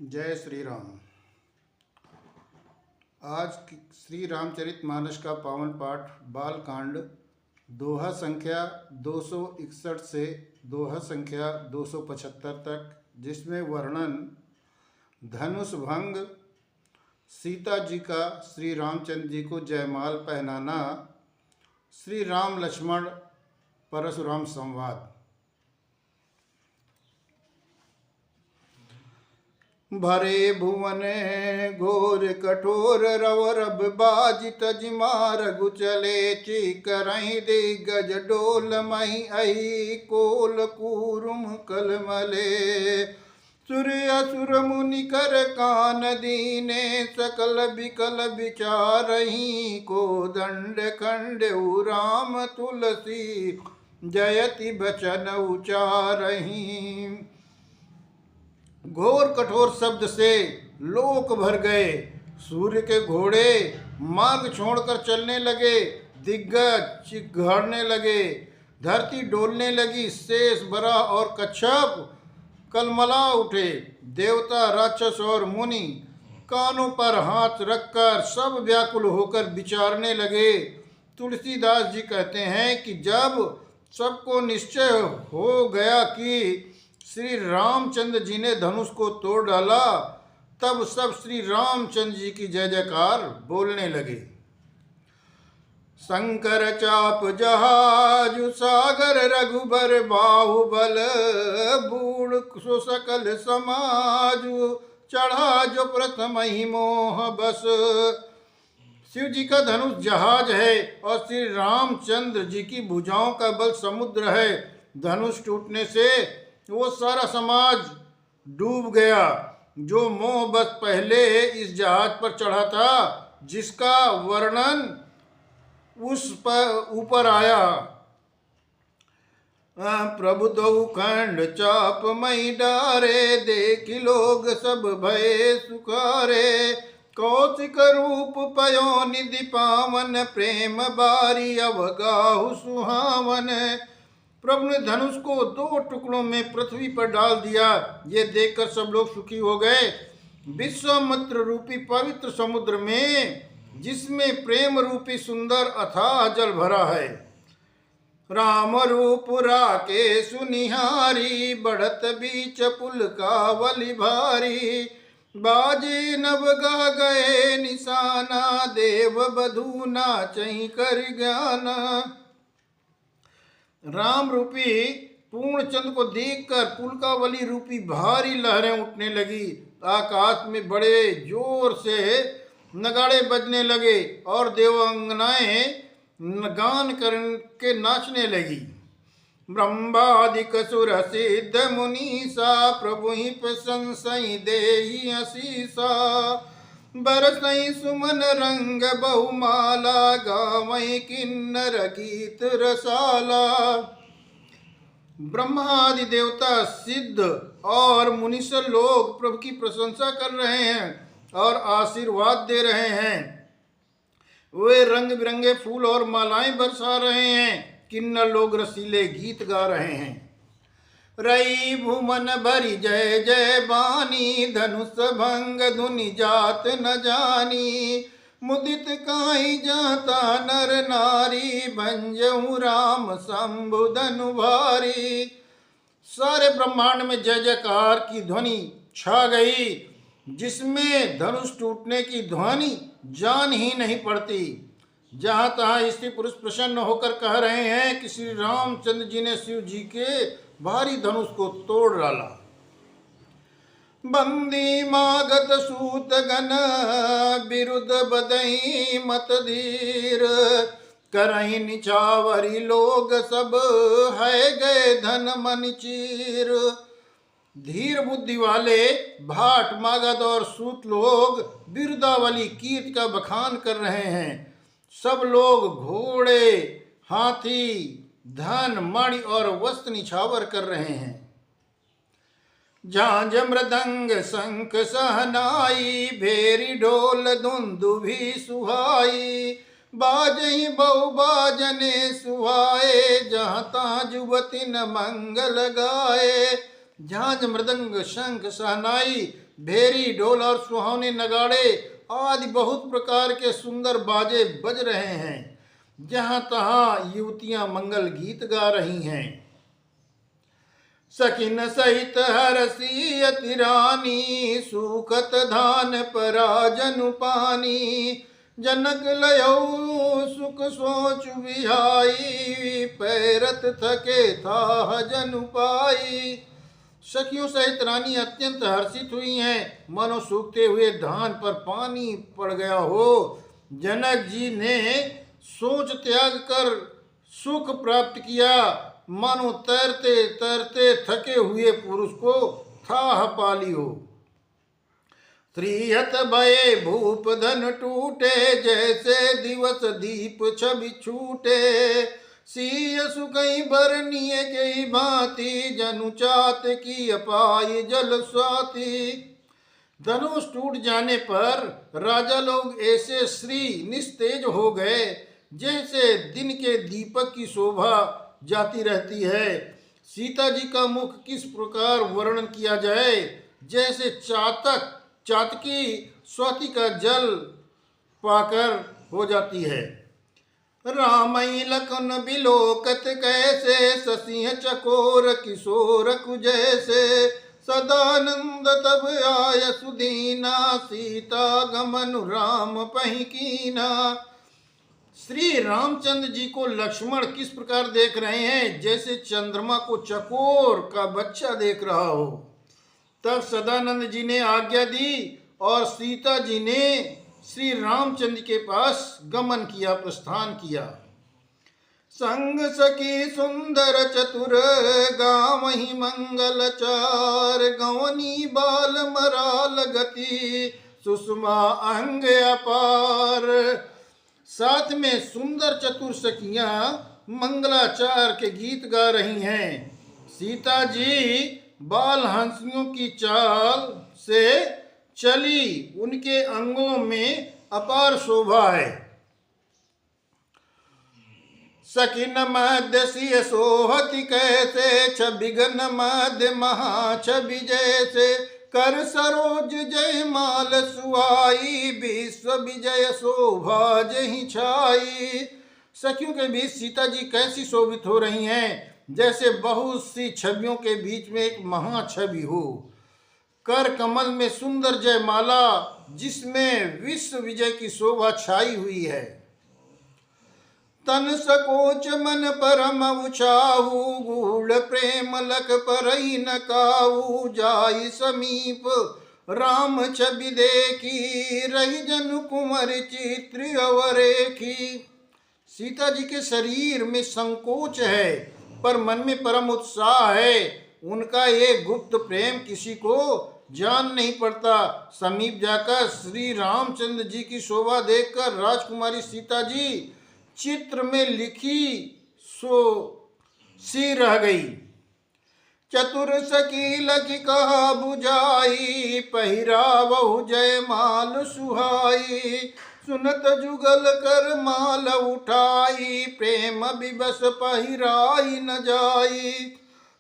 जय श्री राम। आज श्री रामचरितमानस का पावन पाठ बालकांड दोहा संख्या 261 से दोहा संख्या 275 तक, जिसमें वर्णन धनुष भंग, सीता जी का श्री रामचंद्र जी को जयमाल पहनाना, श्री राम लक्ष्मण परशुराम संवाद। भरे भुवन घोर कठोर रवरब बाज तजिमा रघु चले चिकरहि दिग्गज डोल मही अहि कोल कूरुम कलमले सूर्य असुर मुनि कर कान दीने सकल बिकल विचारहि को दंड खंड राम तुलसी जयति बचन उचारहि। घोर कठोर शब्द से लोक भर गए। सूर्य के घोड़े मार्ग छोड़कर चलने लगे, दिग्गज चिघाड़ने लगे, धरती डोलने लगी, शेष बरा और कच्छप कलमला उठे। देवता राक्षस और मुनि कानों पर हाथ रखकर सब व्याकुल होकर विचारने लगे। तुलसीदास जी कहते हैं कि जब सबको निश्चय हो गया कि श्री रामचंद्र जी ने धनुष को तोड़ डाला, तब सब श्री रामचंद्र जी की जय जयकार बोलने लगे। शंकर चाप जहाजु सागर रघुबर बाहुबल बूढ़ सो सकल समाजु चढ़ा जो प्रथम ही मोह बस। शिव जी का धनुष जहाज है और श्री रामचंद्र जी की भुजाओं का बल समुद्र है। धनुष टूटने से वो सारा समाज डूब गया जो मोह बस पहले इस जहाज पर चढ़ा था, जिसका वर्णन उस पर ऊपर आया। प्रभु दो खंड चाप मई डारे देखी लोग सब भय सुखारे कौशिक रूप पयो निधि पावन प्रेम बारी अवगाहु सुहावन। प्रभु ने धनुष को दो टुकड़ों में पृथ्वी पर डाल दिया। ये देखकर सब लोग सुखी हो गए। विश्वामित्र रूपी पवित्र समुद्र में, जिसमें प्रेम रूपी सुंदर अथाह जल भरा है, राम रूप राके सुनिहारी बढ़त बीच पुल का वलि भारी बाजे नव गा गए निशाना देव बधू नाचहि कर ज्ञाना। राम रूपी पूर्ण चंद्र को देखकर पुलकावली रूपी भारी लहरें उठने लगी। आकाश में बड़े जोर से नगाड़े बजने लगे और देवांगनाएं गान करके नाचने लगी। ब्रह्मादिक सुर सिद्ध मुनीसा प्रभु ही प्रशंसई देहि असीसा बरसई सुमन रंग बहुमाला गावई किन्नर गीत रसाला। ब्रह्मादि देवता सिद्ध और मुनीश्वर लोग प्रभु की प्रशंसा कर रहे हैं और आशीर्वाद दे रहे हैं। वे रंग बिरंगे फूल और मालाएं बरसा रहे हैं। किन्नर लोग रसीले गीत गा रहे हैं। रई भुवन भरी जय जय बानी धनुष भंग धुनि जात न जानी मुदित काई जाता नर नारी भंजहु राम शंभु धनु भारी। सारे ब्रह्मांड में जय जयकार की ध्वनि छा गई, जिसमें धनुष टूटने की ध्वनि जान ही नहीं पड़ती। जहाँ तहाँ स्त्री पुरुष प्रसन्न होकर कह रहे हैं कि श्री रामचंद्र जी ने शिव जी के भारी धनुष को तोड़ डाला। बंदी मागत सूत गण बिरुद बदई मत धीर करही निछावरी लोग सब है गए धन मन चीर। धीर बुद्धि वाले भाट मागध और सूत लोग बिरुदावली कीर्ति का बखान कर रहे हैं। सब लोग घोड़े हाथी धन मणि और वस्त्र निछावर कर रहे हैं। झांझ मृदंग शंख सहनाई भेरी ढोल धुंदुभि सुहाई बाजही बहु बाजने सुहाए जहाँ ता जुवती न मंगल गाए। झांझ मृदंग शंख सहनाई भेरी, ढोल और सुहावने नगाड़े आदि बहुत प्रकार के सुंदर बाजे बज रहे हैं। जहां तहां युवतियां मंगल गीत गा रही हैं। सखिन सहित हरसी अति रानी, सूखत धान परा जनु पानी। जनक लयो सुख सोच विहाई, पैरत थके था जनु पाई। सखियों सहित रानी अत्यंत हर्षित हुई हैं, मानो सूखते हुए धान पर पानी पड़ गया हो। जनक जी ने सोच त्याग कर सुख प्राप्त किया, मानो तैरते तैरते थके हुए पुरुष को थाह पाली हो। त्रिहत भये भूप धन टूटे, जैसे दिवस दीप छवि छूटे। सिय सुकई बरनिए के भांति, जनु चात की अपाई जल स्वाति। धनुष टूट जाने पर राजा लोग ऐसे श्री निस्तेज हो गए, जैसे दिन के दीपक की शोभा जाती रहती है। सीता जी का मुख किस प्रकार वर्णन किया जाए, जैसे चातकी स्वाति का जल पाकर हो जाती है। रामई लखन बिलोकत कैसे, ससिह चकोर किशोर कुजैसे। सदानंद तब आय सुदीना, सीता गमन राम पहि कीना। श्री रामचंद्र जी को लक्ष्मण किस प्रकार देख रहे हैं, जैसे चंद्रमा को चकोर का बच्चा देख रहा हो। तब सदानंद जी ने आज्ञा दी और सीता जी ने श्री रामचंद्र के पास गमन किया, प्रस्थान किया। संग सखी सुंदर चतुर, गावहि मंगल चार। गवनी बाल मराल गति, सुषमा अंग अपार। साथ में सुंदर चतुर सखियां मंगलाचार के गीत गा रही हैं। सीता जी बाल हंसियों की चाल से चली, उनके अंगों में अपार शोभा है। सखिन मध्य सिय सोहति कैसे, छबिगन मध्य महा छवि जैसे। कर सरोज जय माल सुहाई, विश्व विजय शोभा जहि छाई। सखियों के बीच सीता जी कैसी शोभित हो रही हैं, जैसे बहुत सी छवियों के बीच में एक महाछवि हो। कर कमल में सुंदर जयमाला, जिसमें विश्व विजय की शोभा छाई हुई है। तन सकोच मन परम उछाऊ, गूढ़ प्रेम लख परई न काऊ। जाई समीप राम छवि देखी, रही जनु कुंवर चित्र अवरेखी। सीता जी के शरीर में संकोच है, पर मन में परम उत्साह है। उनका ये गुप्त प्रेम किसी को जान नहीं पड़ता। समीप जाकर श्री रामचंद्र जी की शोभा देखकर राजकुमारी सीता जी चित्र में लिखी सो सी रह गई। चतुर सकी लखी कहा बुझाई, पहिरावहु जय माल सुहाई। सुनत जुगल कर माल उठाई, प्रेम विवश पहिराई न जाई।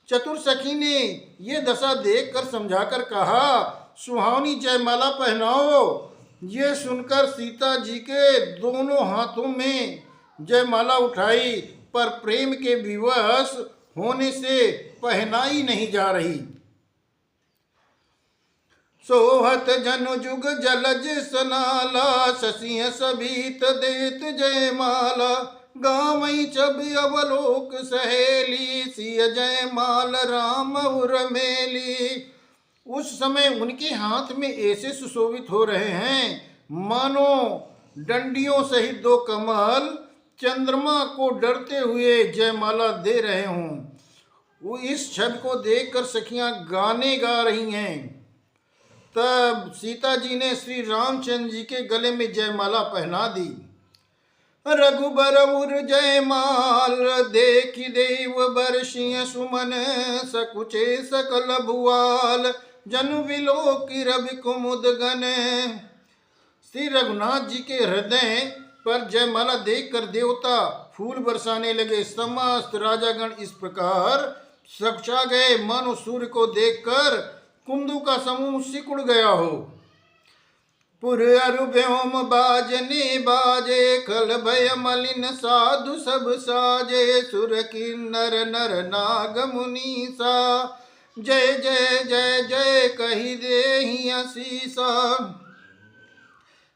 चतुर सखी ने ये दशा देखकर समझाकर कहा, सुहावनी जयमाला पहनाओ। ये सुनकर सीता जी के दोनों हाथों में जयमाला उठाई, पर प्रेम के विवश होने से पहनाई नहीं जा रही। सोहत जनु जुग जलज सनाला, शशिय सभीत देत जयमाला। गावई छवि अवलोक सहेली, सिय जयमाल राम उर्मेली। उस समय उनके हाथ में ऐसे सुशोभित हो रहे हैं, मानो डंडियों सहित दो कमल चंद्रमा को डरते हुए जयमाला दे रहे हों। वो इस छवि को देखकर सखियां गाने गा रही हैं। तब सीता जी ने श्री रामचंद्र जी के गले में जयमाला पहना दी। रघुबर उर जयमाल, देखी देव बरसिय सुमन। सकुचे सकल भुआल, जनु विलोकी रवि कुमुद गण। श्री रघुनाथ जी के हृदय पर जयमाला देखकर देवता फूल बरसाने लगे। समस्त राजागण इस प्रकार सकचा गए, मानो सूर्य को देखकर कुंदु का समूह सिकुड़ गया हो। पुर अरु व्योम बाजने बाजे, खल भय मलिन साधु सब साजे, सुर किन्नर नर नाग मुनीसा, जय जय जय जय कही देहि असीसा।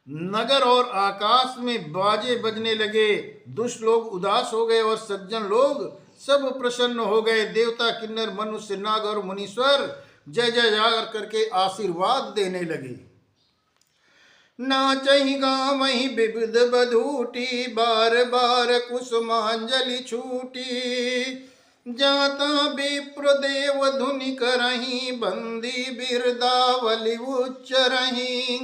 नगर और आकाश में बाजे बजने लगे, दुष्ट लोग उदास हो गए और सज्जन लोग सब प्रसन्न हो गए। देवता, किन्नर, मनुष्य, नाग और मुनीश्वर जय जय जय करके आशीर्वाद देने लगे। नाचहि गावहि विविध बधूटी, बार बार कुसुमांजलि छूटी, जाता विप्र देव धुनि करहि, बंदी बिरदावली उच्चरहि।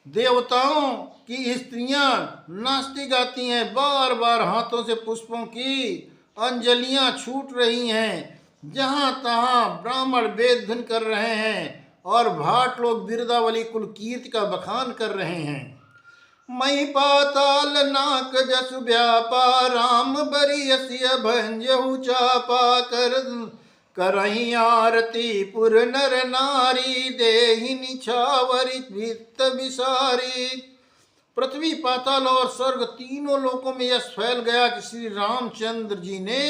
देवताओं की स्त्रियां नाचती गाती हैं, बार बार हाथों से पुष्पों की अंजलियां छूट रही हैं। जहां तहां ब्राह्मण वेद धुन कर रहे हैं और भाट लोग बिरदावली कुल कीर्ति का बखान कर रहे हैं। मई पाताल नाक जसु व्यापा, राम बरियसिय भंजहु चापा, करहि आरती पुर नर नारी, देहि निछावरि वित्त विसारी। पृथ्वी, पाताल और स्वर्ग तीनों लोकों में यश फैल गया कि श्री रामचंद्र जी ने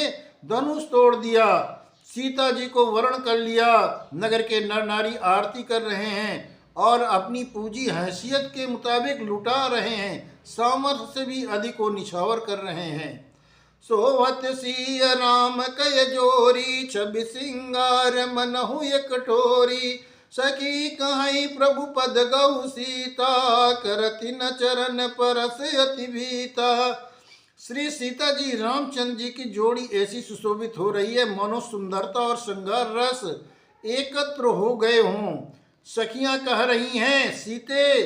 धनुष तोड़ दिया, सीता जी को वरण कर लिया। नगर के नर नारी आरती कर रहे हैं और अपनी पूजी हैसियत के मुताबिक लुटा रहे हैं, सामर्थ्य से भी अधिक को निछावर कर रहे हैं। सोवत सिय राम कय जोरी, छवि सिंगार मनहु एक कटोरी, सखी कहीं प्रभु पद गौ सीता, करति न चरण परस अति भीता। श्री सीता जी रामचंद्र जी की जोड़ी ऐसी सुशोभित हो रही है, मनो सुंदरता और श्रृंगार रस एकत्र हो गए हों। सखियां कह रही हैं, सीते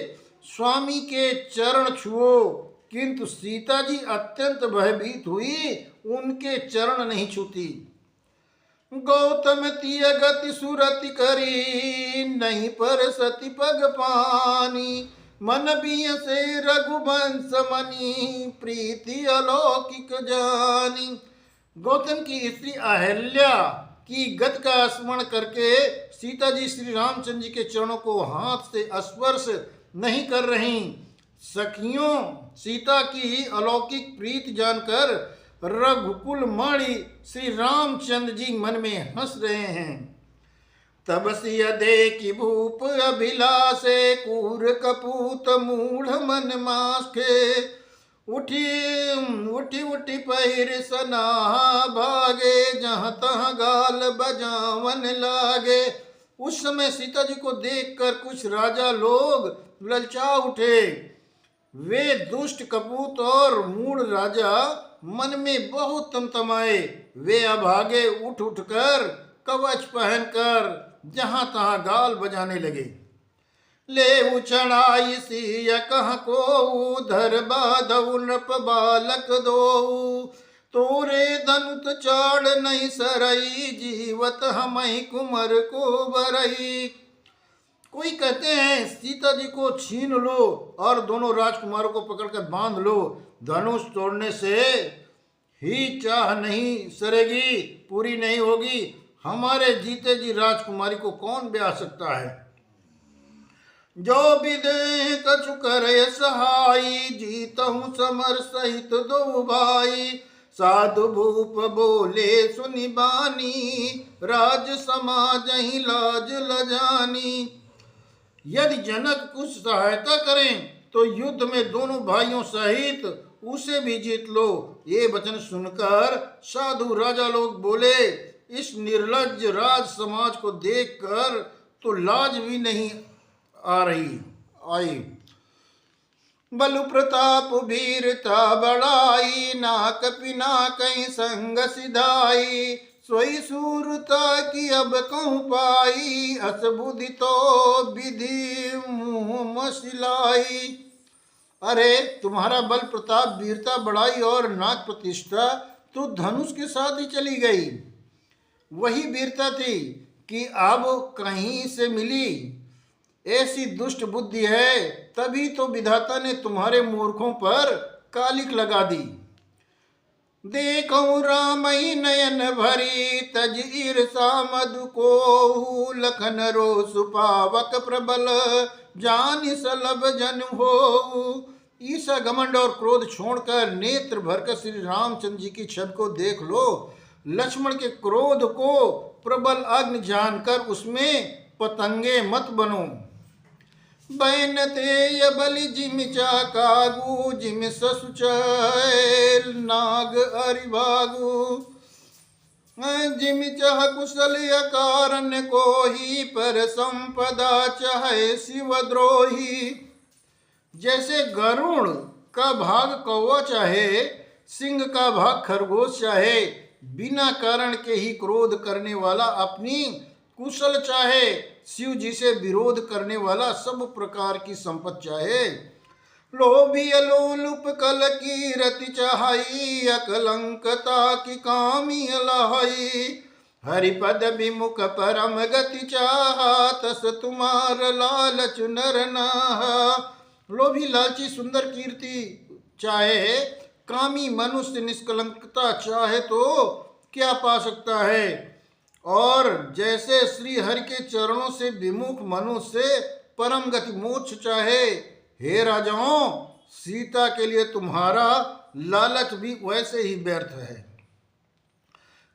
स्वामी के चरण छुओ, किंतु सीता जी अत्यंत भयभीत हुई, उनके चरण नहीं छूती। गौतम तिय गति सुरति करी, नहीं पर सती पग पानी, मन बिय से रघुवंश मनी, प्रीति अलौकिक जानी। गौतम की स्त्री अहल्या की गति का स्मरण करके सीता जी श्री रामचंद्र जी के चरणों को हाथ से स्पर्श नहीं कर रही। सखियों सीता की अलौकिक प्रीति जानकर रघुकुल माणी श्री रामचंद्र जी मन में हंस रहे हैं। तब सिय देखि भूप अभिलाषे, कूर कपूत मूढ़ मन माखे, उठी उठी उठी पहिर सनाहा भागे, जहाँ तहाँ गाल बजावन लागे। उस समय सीता जी को देखकर कुछ राजा लोग ललचा उठे। वे दुष्ट कपूत और मूढ़ राजा मन में बहुत तमतमाए। वे अभागे उठ उठकर कवच पहनकर जहां तहां गाल बजाने लगे। ले उछड़ाई सिय कह को, धर बाधउ नृप बालक दो, तोरे धनुत चाड़ नहीं सरई, जीवत हमहि कुमर को बरई। कोई कहते हैं सीता जी को छीन लो और दोनों राजकुमारों को पकड़कर बांध लो, धनुष तोड़ने से ही चाह नहीं सरेगी, पूरी नहीं होगी। हमारे जीते जी राजकुमारी को कौन ब्याह सकता है। जो विदेह कछु करे सहाई, जीतहु समर सहित दो भाई, साधु भूप बोले सुनि बानी, राज समाज ही लाज लजानी। यदि जनक कुछ सहायता करें तो युद्ध में दोनों भाइयों सहित उसे भी जीत लो। ये वचन सुनकर साधु राजा लोग बोले, इस निर्लज्ज राज समाज को देखकर तो लाज भी नहीं आई। बलु प्रताप वीरता बड़ाई, नाक पिना कहीं संग सिधाई, सोई सूरता की अब कहूँ पाई, अस बुद्धि तो विधि मुँह मसिलाई। अरे तुम्हारा बल प्रताप वीरता बड़ाई और नाक प्रतिष्ठा तो धनुष के साथ ही चली गई। वही वीरता थी कि अब कहीं से मिली। ऐसी दुष्ट बुद्धि है, तभी तो विधाता ने तुम्हारे मूर्खों पर कालिक लगा दी। देखऊं रामई नयन भरी तज ईर्षा मधु को लखन रोष पावक प्रबल जानि सलभ जन हो। ईर्षा घमंड और क्रोध छोड़कर नेत्र भरकर श्री रामचंद्र जी की छवि को देख लो। लक्ष्मण के क्रोध को प्रबल अग्नि जानकर उसमें पतंगे मत बनो। बैन ते बलि जिम चाकागु जिम ससुचैल नाग अरिभागु जिम चाह कुशल कारण को ही पर संपदा चाहे शिवद्रोही। जैसे गरुण का भाग कौवा चाहे, सिंह का भाग खरगोश चाहे, बिना कारण के ही क्रोध करने वाला अपनी कुशल चाहे, शिव जी से विरोध करने वाला सब प्रकार की संपत्ति चाहे। लोभी अलोलुप कल की रति चाहई अकलंकता की कामी लहाई। हरिपद विमुख परम गति चाहा तस तुम्हार लालच नर नाहा। लोभी लालची सुंदर कीर्ति चाहे, कामी मनुष्य निष्कलंकता चाहे तो क्या पा सकता है। और जैसे श्री हरि के चरणों से विमुख मनुष्य परम गति मोक्ष चाहे, हे राजाओं सीता के लिए तुम्हारा लालच भी वैसे ही व्यर्थ है।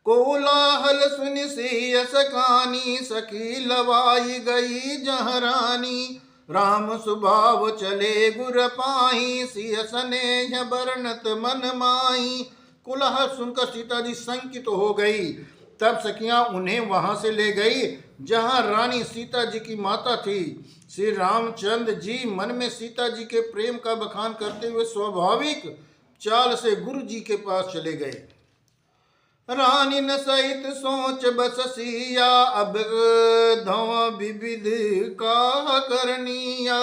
कोलाहल सुनि सिय सकानी सखी लवाई गई जहरानी। राम सुभाव चले गुर पाही सिय स्नेह बरनत मन माही। कोलाहल सुनकर सीता जी संकित हो गई। तब सखियां उन्हें वहां से ले गई जहां रानी सीता जी की माता थी। श्री रामचंद्र जी मन में सीता जी के प्रेम का बखान करते हुए स्वाभाविक चाल से गुरु जी के पास चले गए। रानी न सहित सोच बस सिया अब धव विविध का करनिया।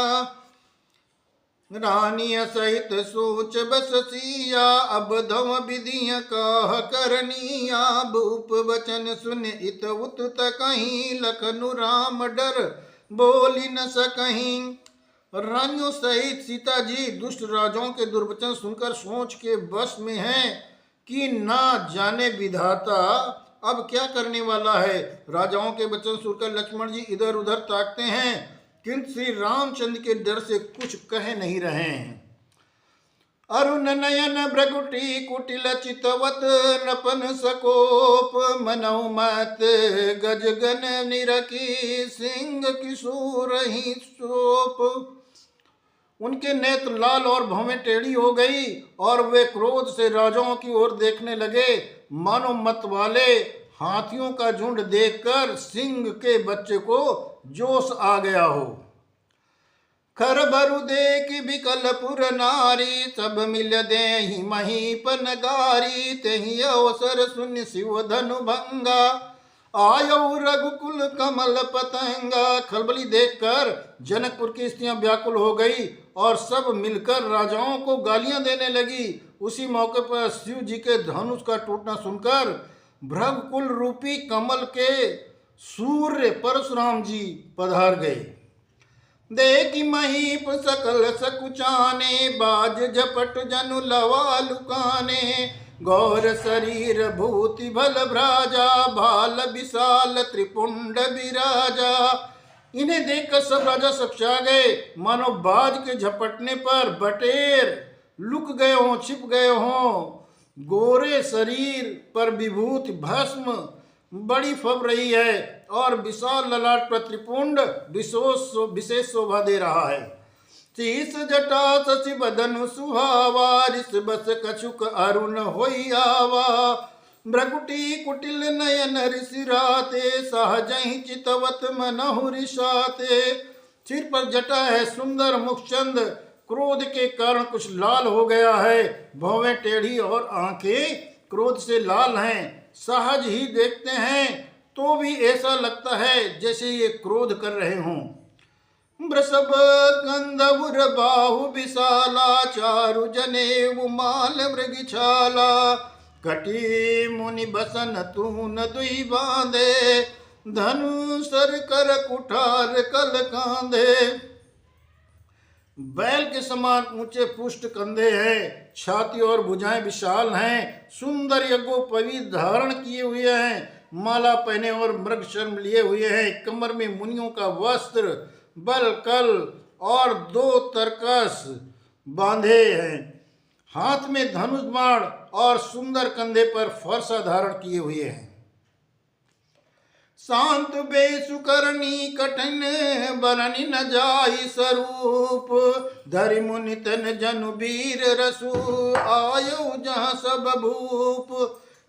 रानी सहित सोच बस सिया अब धव विधिया का करनिया। भूप वचन सुन इत उत कहीं लखनु राम डर बोली न सकहीं। रानियों सहित सीता जी दुष्ट राजाओं के दुर्वचन सुनकर सोच के बस में हैं कि ना जाने विधाता अब क्या करने वाला है। राजाओं के वचन सुनकर लक्ष्मण जी इधर उधर ताकते हैं, किंतु श्री रामचंद्र के डर से कुछ कह नहीं रहे हैं। अरुण नयन भ्रगुटी कुटिल चितवत नपन सकोप मनौ मत गजगन निरकी सिंह किशोर ही सोप। उनके नेत्र लाल और भौवें टेढ़ी हो गई और वे क्रोध से राजाओं की ओर देखने लगे, मानो मत वाले हाथियों का झुंड देखकर सिंह के बच्चे को जोश आ गया हो। खरबरु देख विकलपुर नारी सब मिल दे ही महीपन गारी। तेहि अवसर सुन शिव धनु भंगा आयो रघुकुल कमल पतंगा। खलबली देखकर जनकपुर की स्त्रियां व्याकुल हो गई और सब मिलकर राजाओं को गालियां देने लगी। उसी मौके पर शिव जी के धनुष का टूटना सुनकर भृगुकुल रूपी कमल के सूर्य परशुराम जी पधार गए। देखी महीप सकल सकुचाने बाज झपट जनु लवा लुकाने। गौर शरीर भूति भल भ्राजा भाल विशाल त्रिपुंड विराजा। इन्हें देखकर सब राजा सपचा गए, मानो बाज के झपटने पर बटेर लुक गए हों, छिप गए हों। गोरे शरीर पर विभूति भस्म बड़ी फब रही है और विशाल ललाट पर त्रिपुंड विशेष शोभा दे रहा है। शीस जटा शशि बदनु सुहावा रिस बस कछुक अरुण होई आवा। भ्रकुटी कुटिल नयन ऋषिराते सहजहि चितवत मनहु रिसाते। सिर पर जटा है, सुंदर मुखचंद क्रोध के कारण कुछ लाल हो गया है। भौवें टेढ़ी और आंखें क्रोध से लाल हैं। सहज ही देखते हैं तो भी ऐसा लगता है जैसे ये क्रोध कर रहे हों। वृषभ कंदमुर बाहु विशाला चारु जनेऊ माल मृगछाला। कटी मुनि बसन तून दुई बांधे धनु सर कर कुठार कल कांधे। बैल के समान ऊंचे पुष्ट कंधे हैं, छाती और भुजाएं विशाल हैं, सुंदर यज्ञोपवीत धारण किए हुए हैं, माला पहने और मृग शर्म लिए हुए हैं, कमर में मुनियों का वस्त्र, बल कल और 2 तरकस बांधे हैं, हाथ में धनुष बाण और सुंदर कंधे पर फरसा धारण किए हुए हैं। शांत बेसु करनी कठिन बरनी न जाई स्वरूप, धरि मुनि तन जनु वीर रसु आयु जहाँ सब भूप।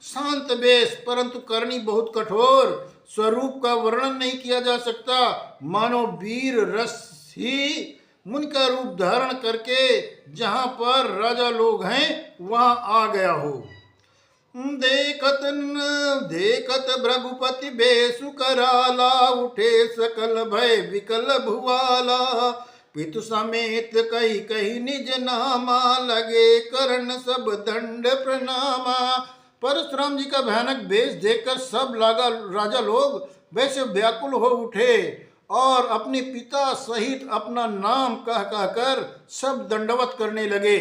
शांत बेस परंतु करनी बहुत कठोर, स्वरूप का वर्णन नहीं किया जा सकता, मानो वीर रस ही मुनि का रूप धारण करके जहाँ पर राजा लोग हैं वहाँ आ गया हो। देखत भृगुपति बेसु कराला, उठे सकल भय विकल भुआला, पितु समेत कही कही निज नामा, लगे करण सब दंड प्रणामा। परशुराम जी का भयानक वेश देखकर सब राजा लोग वैसे व्याकुल हो उठे और अपने पिता सहित अपना नाम कह कहकर सब दंडवत करने लगे।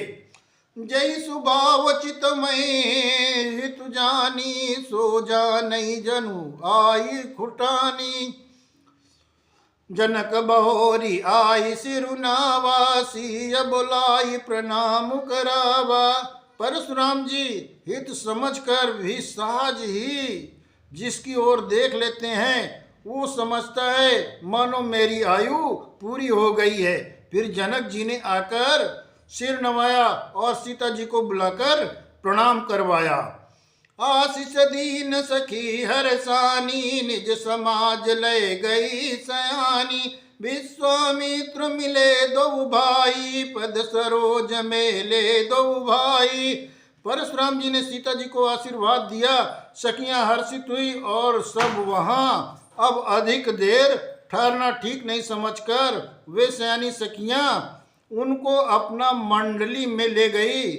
जय सुभाव चितमय हितु जानी, सो जानई जनु आई खुटानी, जनक बहोरी आई सिरुनावासी, बुलाई प्रणाम करावा। परशुराम जी हित समझकर भी सहज ही जिसकी ओर देख लेते हैं वो समझता है मानो मेरी आयु पूरी हो गई है। फिर जनक जी ने आकर सिर नवाया और सीता जी को बुलाकर प्रणाम करवाया। आशीष दीन सखी हरसानी, निज समाज ले गई सयानी, विश्वामित्र मिले दो भाई, पद सरोज में ले दो भाई। परशुराम जी ने सीता जी को आशीर्वाद दिया, सखियां हर्षित हुई और सब वहां अब अधिक देर ठहरना ठीक नहीं समझकर वे सयानी सखियां उनको अपना मंडली में ले गई।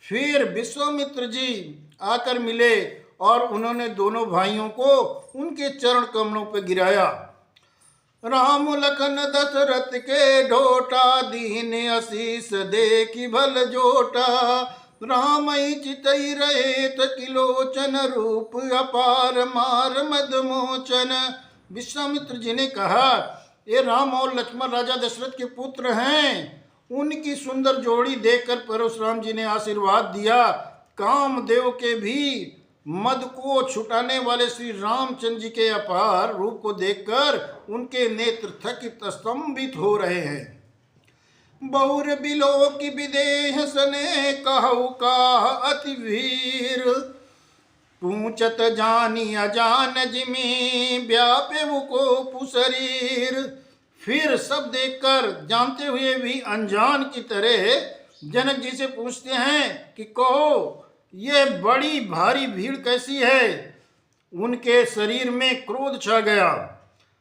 फिर विश्वामित्र जी आकर मिले और उन्होंने दोनों भाइयों को उनके चरण कमलों पर गिराया। राम लखन दशरथ के ढोटा, दीन आशीष देखी भल जोटा, राम चितई रहे किलोचन, रूप अपार मार मदमोचन। विश्वामित्र जी ने कहा, ये राम और लक्ष्मण राजा दशरथ के पुत्र हैं। उनकी सुंदर जोड़ी देखकर परशुराम जी ने आशीर्वाद दिया। कामदेव के भी मद को छुटाने वाले श्री रामचंद्र जी के अपार रूप को देखकर उनके नेत्र थकित स्तंभित हो रहे हैं। बहुर बिलो की विदेह सने, कहु काह अति वीर, पूछत जानी अजान जिमी, व्यापे को पुशरीर। फिर सब देखकर जानते हुए भी अनजान की तरह जनक जी से पूछते हैं कि कहो ये बड़ी भारी भीड़ कैसी है। उनके शरीर में क्रोध छा गया।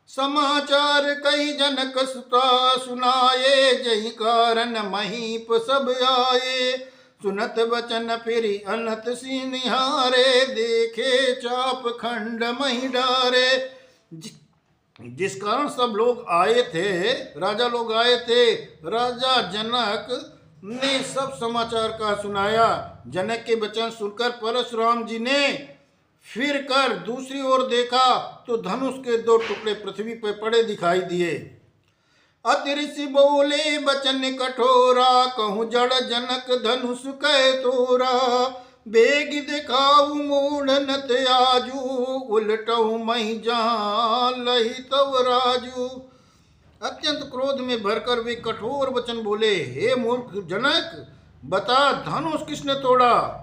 समाचार कई जनक सुता सुनाए, जही कारण महीप सब आए, सुनत वचन फिर अनत सी निहारे, देखे चाप खंड मही डारे। जिस कारण सब लोग आए थे, राजा लोग आए थे, राजा जनक ने सब समाचार का सुनाया। जनक के वचन सुनकर परशुराम जी ने फिर कर दूसरी ओर देखा तो धनुष के 2 टुकड़े पृथ्वी पर पड़े दिखाई दिए। अति ऋषि बोले वचन कठोरा, कहूँ जड़ जनक धनुष कै तोरा, बेग दिखाऊ मूढ़ नत आजू, उलटऊ मही जहाँ लही तव राजू। अत्यंत क्रोध में भरकर वे कठोर वचन बोले, हे मूर्ख जनक, बता धनुष किसने तोड़ा,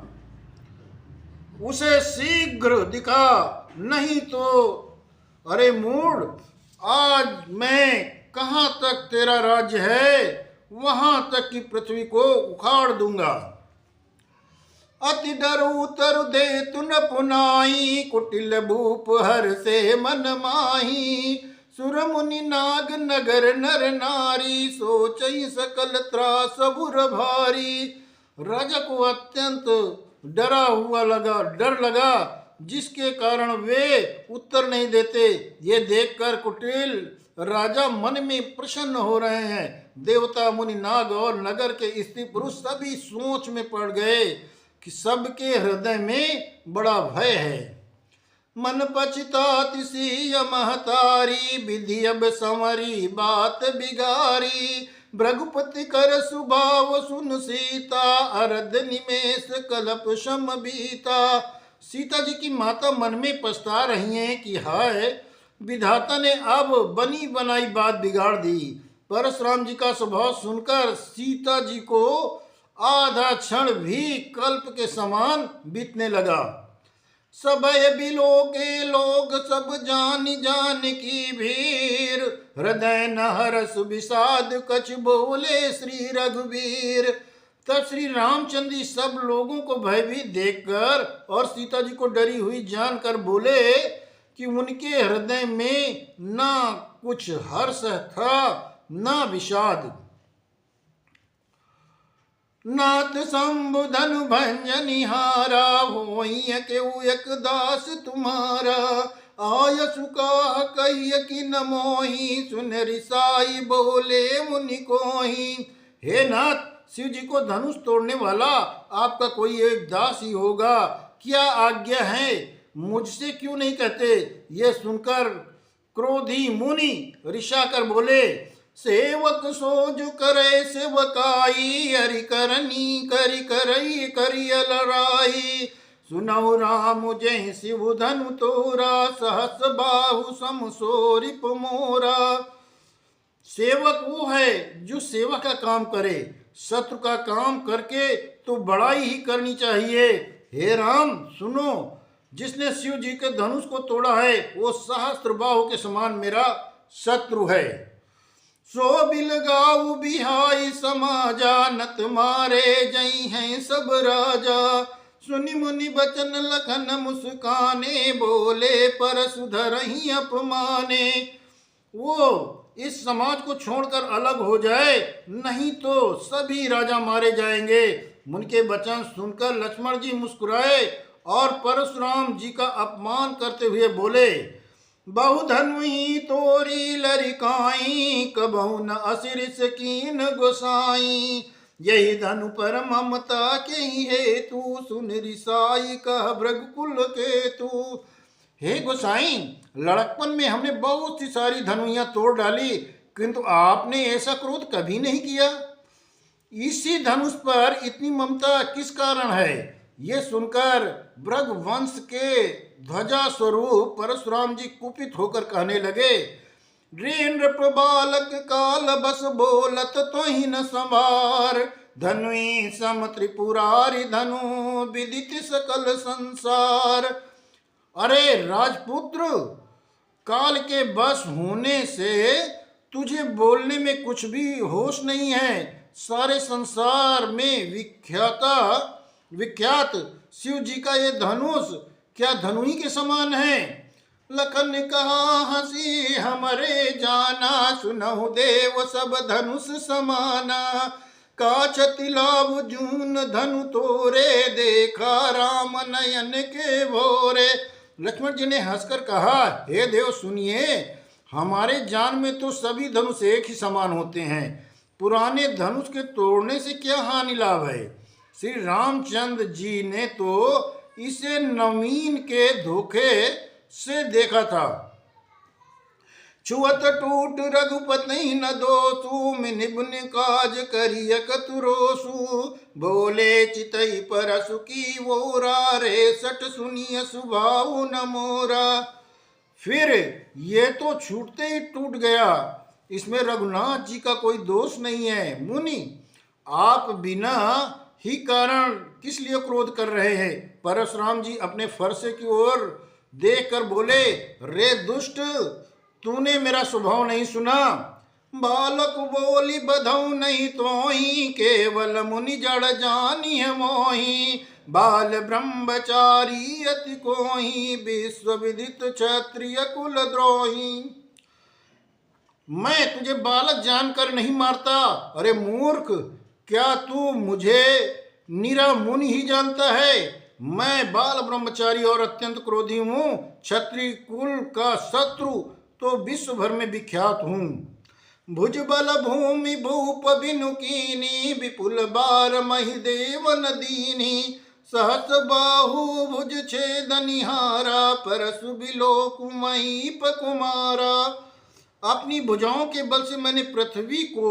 उसे शीघ्र दिखा, नहीं तो अरे मूढ़, आज मैं कहाँ तक तेरा राज्य है वहां तक की पृथ्वी को उखाड़ दूंगा। अति डरु तरु दे तुन पुनाई, कुटिल भूप हर से मन माही, सुर मुनि नाग नगर नर नारी, सोचई सकल त्रास बुर भारी। राजा को अत्यंत डर लगा जिसके कारण वे उत्तर नहीं देते। ये देखकर कुटिल राजा मन में प्रसन्न हो रहे हैं। देवता, मुनि, नाग और नगर के स्त्री पुरुष सभी सोच में पड़ गए कि सबके हृदय में बड़ा भय है। मन पछताति सिय महतारी, विधि अब संवरी बात बिगारी। भृगुपति कर सुभाव सुन सीता, अरद निमेष कलप शम बीता। सीता जी की माता मन में पछता रही हैं कि हाय, विधाता ने अब बनी बनाई बात बिगाड़ दी। परशुराम जी का स्वभाव सुनकर सीता जी को आधा क्षण भी कल्प के समान बीतने लगा। सबय बिलो के लोग सब जान जान की भीर, हृदय न हरस विषाद कछ बोले श्री रघुवीर। तब श्री रामचंद्र जी सब लोगों को भयभीत देखकर और सीता जी को डरी हुई जानकर बोले कि उनके हृदय में ना कुछ हर्ष था ना विषाद। नाथ शंभु धनु भंजनिहारा, होई केउ एक दास तुम्हारा। आयसु का कहिय कि न मोही, सुन रिसाई बोले मुनि कोही। हे नाथ, शिव जी को धनुष तोड़ने वाला आपका कोई एक दास ही होगा, क्या आज्ञा है, मुझसे क्यों नहीं कहते। ये सुनकर क्रोधी मुनि ऋषा कर बोले, सेवक सोज करे सेवकाई, हरि करनी करि करई करिय लड़ाई। सुनौ राम जय शिव धनु तोरा, सहस बाहु सम सोरिप मोरा। सेवक वो है जो सेवा का काम करे, शत्रु का काम करके तो बड़ाई ही करनी चाहिए। हे राम सुनो, जिसने शिव जी के धनुष को तोड़ा है वो सहस्त्र बाहु के समान मेरा शत्रु है। सो बिलगाऊ बिहाई समाजा, नत मारे जई हैं सब राजा। सुनि मुनि बचन लखन मुस्काने, बोले परसु धरहि अपमाने। वो इस समाज को छोड़कर अलग हो जाए, नहीं तो सभी राजा मारे जाएंगे। उनके वचन सुनकर लक्ष्मण जी मुस्कुराए और परशुराम जी का अपमान करते हुए बोले, बहु धनु ही तोरी लरिकाई, कबहु न असिरिस कीन गोसाई। यही धनु पर ममता के ही हेतु, सुन रिसाई कह भृगुकुल केतु। हे गोसाई, लड़कपन में हमने बहुत सी सारी धनुइयां तोड़ डाली, किंतु आपने ऐसा क्रोध कभी नहीं किया। इसी धनुष पर इतनी ममता किस कारण है। ये सुनकर भृगवंश के ध्वजा स्वरूप परशुराम जी कुपित होकर कहने लगे, नृप बालक काल बस बोलत तो ही न संभार। धनुई सम त्रिपुरारी धनु, विदित सकल संसार। अरे राजपुत्र, काल के बस होने से तुझे बोलने में कुछ भी होश नहीं है। सारे संसार में विख्यात शिव जी का ये धनुष क्या धनुई के समान है। लखन कहा हंसी हमरे जाना, सुनहु देव सब धनुष समाना। काछति लाभ जून धनु तोरे, देखा राम नयन के भोरे। लक्ष्मण जी ने हंसकर कहा, हे देव सुनिए, हमारे जान में तो सभी धनुष एक ही समान होते हैं। पुराने धनुष के तोड़ने से क्या हानि लाभ है। श्री रामचंद्र जी ने तो इसे नवीन के धोखे से देखा था। छुअत टूट रघुपति न दोषु, निबुन काज करिय कतुरोसु। बोले चितई परसु की वोरा, रे सट सुनिय सुभाव न मोरा। फिर ये तो छूटते ही टूट गया, इसमें रघुनाथ जी का कोई दोष नहीं है। मुनि, आप बिना ही कारण किस लिए क्रोध कर रहे हैं। परशुराम जी अपने फरसे की ओर देखकर बोले, रे दुष्ट, तूने मेरा स्वभाव नहीं सुना। बालक बोली बधौ नहीं तोही, केवल मुनि जड़ जानी है मोही। बाल ब्रह्मचारी अति कोही, विश्व विदित क्षत्रिय कुल द्रोही। मैं तुझे बालक जानकर नहीं मारता। अरे मूर्ख, क्या तू मुझे निरा मुनि ही जानता है। मैं बाल ब्रह्मचारी और अत्यंत क्रोधी हूँ, क्षत्रिय कुल का शत्रु तो विश्व भर में विख्यात हूँ। भुजबल भूमि भूप बिनु कीनी, विपुल बार मही देव नदीनी, सहस बाहु भुज छेदनिहारा, परसु बिलोकु महीप कुमारा। अपनी भुजाओं के बल से मैंने पृथ्वी को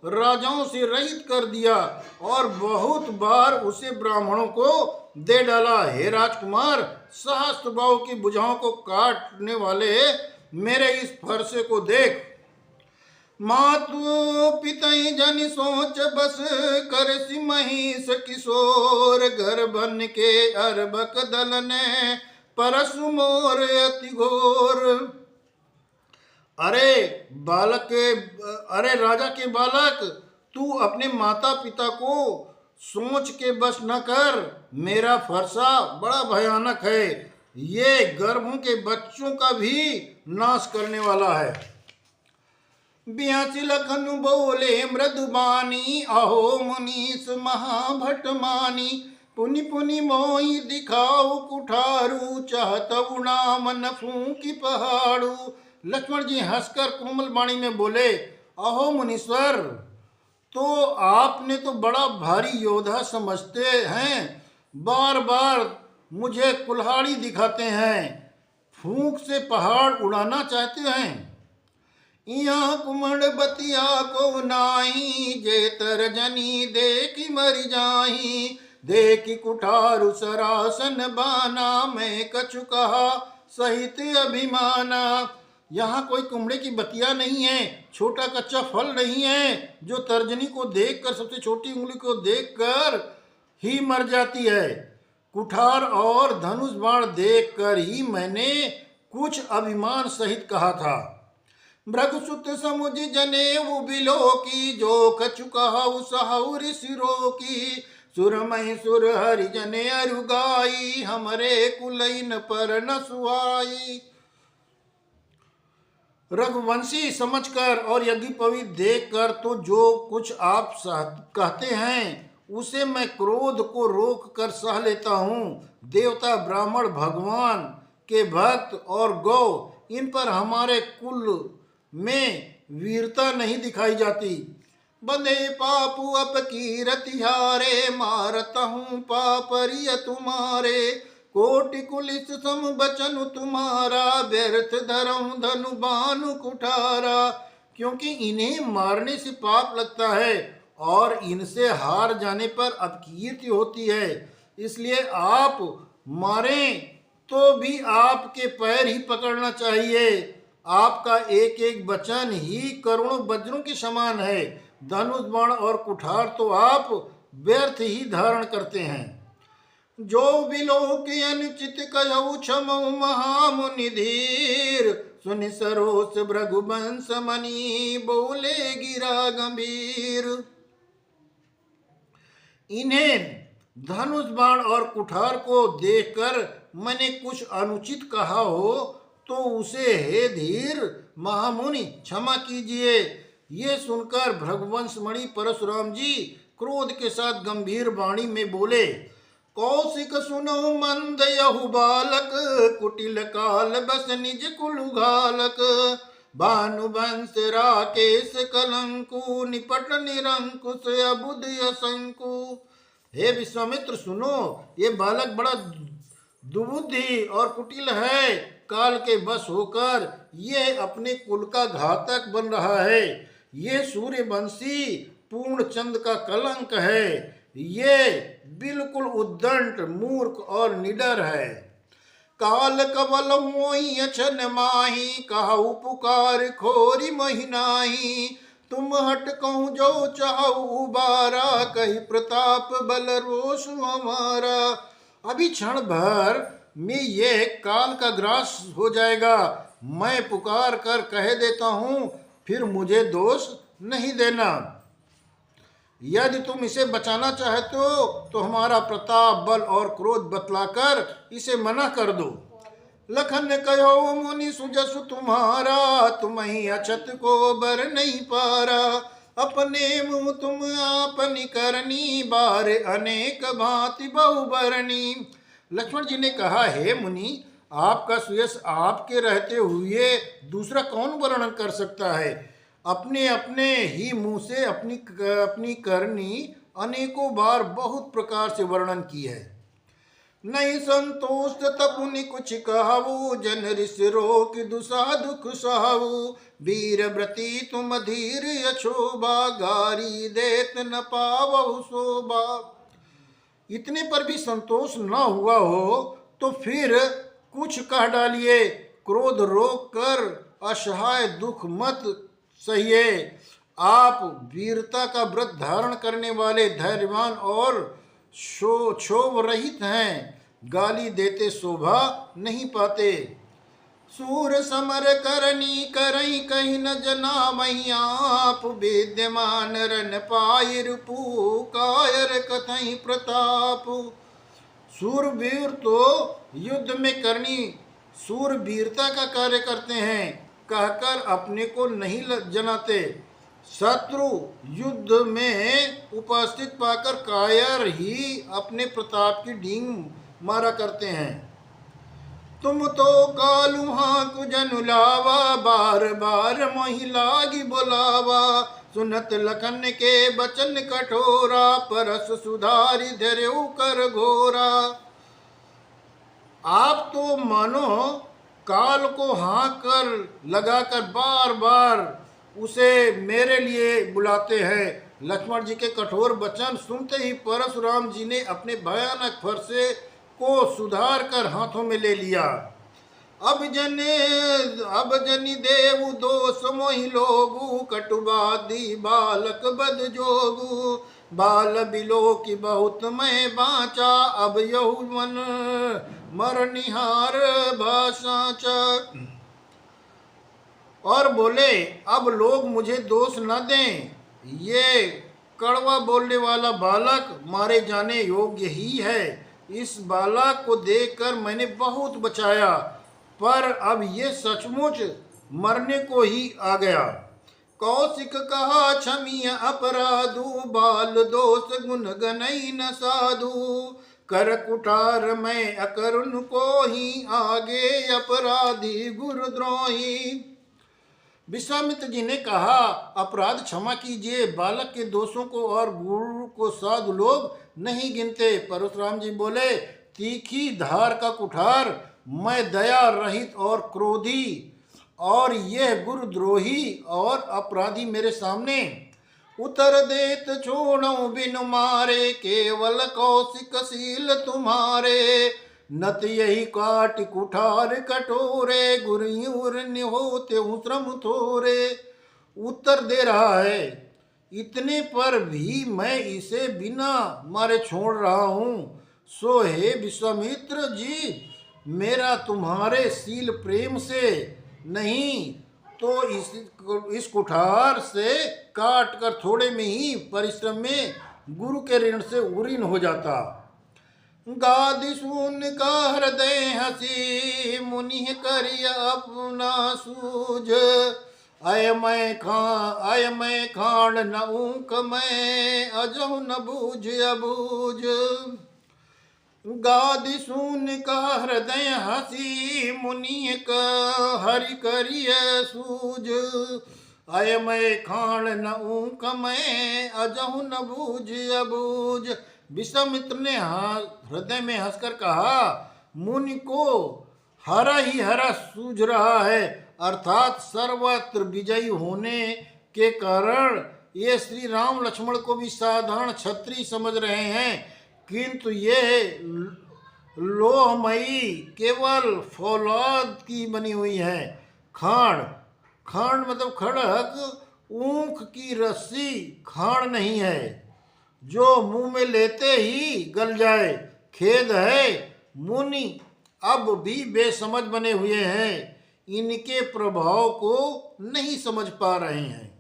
राजाओं से रहित कर दिया और बहुत बार उसे ब्राह्मणों को दे डाला। हे राजकुमार, सहस्त्र बाहु की भुजाओं को काटने वाले मेरे इस फरसे को देख। मातु पितई जन सोच बस, कर सि महिष किशोर, घर बन के अरबक दल ने, परसु मोर अति घोर। अरे राजा के बालक, तू अपने माता पिता को सोच के बस न कर। मेरा फरसा बड़ा भयानक है, ये गर्भों के बच्चों का भी नाश करने वाला है। 82 लखन बोले मृदुबानी, अहो मुनीस महाभट मानी, पुनि पुनि मोहि दिखाओ कुठारू, चाहत उड़ा मन फूंकी पहाड़ू। लक्ष्मण जी हंसकर कोमल वाणी में बोले, अहो मुनीश्वर, तो आपने तो बड़ा भारी योद्धा समझते हैं, बार बार मुझे कुल्हाड़ी दिखाते हैं, फूंक से पहाड़ उड़ाना चाहते हैं। यहाँ कुमड़ बतिया को नाही, जे तरजनी देखी मर जाही, देखी कुठारु सरासन बाना, मैं कछु कहा सहित अभिमाना। यहाँ कोई कुमड़े की बतिया नहीं है, छोटा कच्चा फल नहीं है, जो तर्जनी को देखकर, सबसे छोटी उंगली को देखकर ही मर जाती है। कुठार और धनुष बाण देखकर ही मैंने कुछ अभिमान सहित कहा था। भृगुसुत समुझ जनेऊ बिलो की, जो कछु कहु सहु ऋषि रोकी, सुरमय सुर हरि जने अरुगाई, हमरे कुलैन पर न सुहाई। रघुवंशी समझकर और यज्ञोपवीत देखकर तो जो कुछ आप कहते हैं उसे मैं क्रोध को रोक कर सह लेता हूँ। देवता, ब्राह्मण, भगवान के भक्त और गौ, इन पर हमारे कुल में वीरता नहीं दिखाई जाती। बंधे पापु अपकीरति हारे, मारता हूँ पापरिय तुम्हारे, कोटि कुलिस सम बचनु तुम्हारा, व्यर्थ धरऊं धनु बानु कुठारा। क्योंकि इन्हें मारने से पाप लगता है और इनसे हार जाने पर अपकीर्ति होती है, इसलिए आप मारें तो भी आपके पैर ही पकड़ना चाहिए। आपका एक एक वचन ही करोड़ों वज्रों के समान है। धनुष बाण और कुठार तो आप व्यर्थ ही धारण करते हैं। जो बिलोक अनुचित कहु क्षमऊ महामुनि धीर, सुनि सरोस भृगुवंश मणि, बोले गिरा गंभीर। इन्हें धनुष बाण और कुठार को देखकर मैंने कुछ अनुचित कहा हो तो उसे हे धीर महामुनि क्षमा कीजिए। ये सुनकर भृगुवंश मणि परशुराम जी क्रोध के साथ गंभीर वाणी में बोले, कौशिक सुनो मंद यहु बालक, कुटिल काल बस निज कुलु घालक, भानुवंश राकेश कलंकु, निपट निरंकुश अबुध असंकु। हे विश्वामित्र सुनो, ये बालक बड़ा दुबुद्धि और कुटिल है, काल के बस होकर ये अपने कुल का घातक बन रहा है। ये सूर्यवंशी पूर्णचंद का कलंक है, ये बिल्कुल उद्दंड, मूर्ख और निडर है। काल कवल मोहि अछन माही, कहु पुकार खोरी मोहि नाही, तुम हट कहूँ जो चाहु उबारा, कही प्रताप बल रोष हमारा। अभी क्षण भर में ये काल का ग्रास हो जाएगा, मैं पुकार कर कह देता हूँ, फिर मुझे दोष नहीं देना। यदि तुम इसे बचाना चाहते हो तो हमारा प्रताप, बल और क्रोध बतलाकर इसे मना कर दो। लखन ने कहो मुनि सुजसु तुम्हारा, तुम ही अछत को बर नहीं पारा, अपने मुँह तुम आपनी करनी, बार अनेक भांति बहुबरनी। लक्ष्मण जी ने कहा, हे मुनि, आपका सुयश आपके रहते हुए दूसरा कौन वर्णन कर सकता है। अपने अपने ही मुंह से अपनी करनी अनेकों बार बहुत प्रकार से वर्णन की है। नहीं संतोष तपुनि कुछ कहु, जन ऋष रोक दुसा दुख सहु। वीर व्रती तुम धीर यशोभा, गारी देत न पावहु शोभा। इतने पर भी संतोष न हुआ हो तो फिर कुछ कह डालिए। क्रोध रोक कर असहाय दुख मत सहिए। आप वीरता का व्रत धारण करने वाले धैर्यवान और क्षोभ रहित हैं, गाली देते शोभा नहीं पाते। सूर समर करनी करई कहीं न जना मही, आप विद्यमान रन पाई रिपु, कायर कथई प्रताप। सूरवीर तो युद्ध में करनी सूरवीरता का कार्य करते हैं, कहकर अपने को नहीं जनाते। शत्रु युद्ध में उपस्थित पाकर कायर ही अपने प्रताप की डींग मारा करते हैं। तुम तो कालुहा कुजन लावा, बार बार मोहि लागी बुलावा। सुनत लखन के बचन कठोरा, परस सुधारी धर्यो कर घोरा। आप तो मानो काल को हाँक कर लगाकर बार बार उसे मेरे लिए बुलाते हैं। लक्ष्मण जी के कठोर वचन सुनते ही परशुराम जी ने अपने भयानक फरसे को सुधार कर हाथों में ले लिया। अब जनि देव दोष मोहि लोगु, कटुवादी बालक बद जोगु। बाल बिलो की बहुत मैं बाचा, अब यौवन मरनिहार भाषाचा। और बोले अब लोग मुझे दोष न दें, ये कड़वा बोलने वाला बालक मारे जाने योग्य ही है। इस बालक को देखकर मैंने बहुत बचाया, पर अब ये सचमुच मरने को ही आ गया। कौशिक कहा क्षमीय अपराधु, बाल दोष गुण गनई न साधु। कर कुठार मैं अकरुण को ही, आगे अपराधी गुरुद्रोही। विश्वामित्र जी ने कहा अपराध क्षमा कीजिए, बालक के दोषों को और गुरु को साधु लोग नहीं गिनते। परशुराम जी बोले तीखी धार का कुठार मैं दया रहित और क्रोधी, और यह गुरुद्रोही और अपराधी मेरे सामने। उतर देत छोड़ो बिन मारे, केवल कौशिक शील तुम्हारे। नत यही काट कुठार कटोरे, गुरुर होते श्रम थोरे। उत्तर दे रहा है, इतने पर भी मैं इसे बिना मारे छोड़ रहा हूँ। सो हे विश्वामित्र जी, मेरा तुम्हारे शील प्रेम से नहीं तो इस कुठार से काट कर थोड़े में ही परिश्रम में गुरु के ऋण से उऋण हो जाता। गादि सुन का हृदय हसी, मुनि करिय अपना सूझ। आय मैं खाण न ऊक मैं, अजहु न बूझ अबूझ। गादि सुन का हृदय हसी, मुनि का हरि करिय सूझ। आय मैं खाण न ऊक मैं, अजहु न बूझ अबूझ। विश्वामित्र ने हृदय में हंसकर कहा मुनि को हरा ही हरा सूझ रहा है, अर्थात सर्वत्र विजयी होने के कारण ये श्री राम लक्ष्मण को भी साधारण क्षत्रिय समझ रहे हैं, किंतु ये लोहमयी केवल फौलाद की बनी हुई है। खांड मतलब खड़क, ऊख की रस्सी खांड नहीं है जो मुंह में लेते ही गल जाए। खेद है मुनि अब भी बेसमझ बने हुए हैं, इनके प्रभाव को नहीं समझ पा रहे हैं।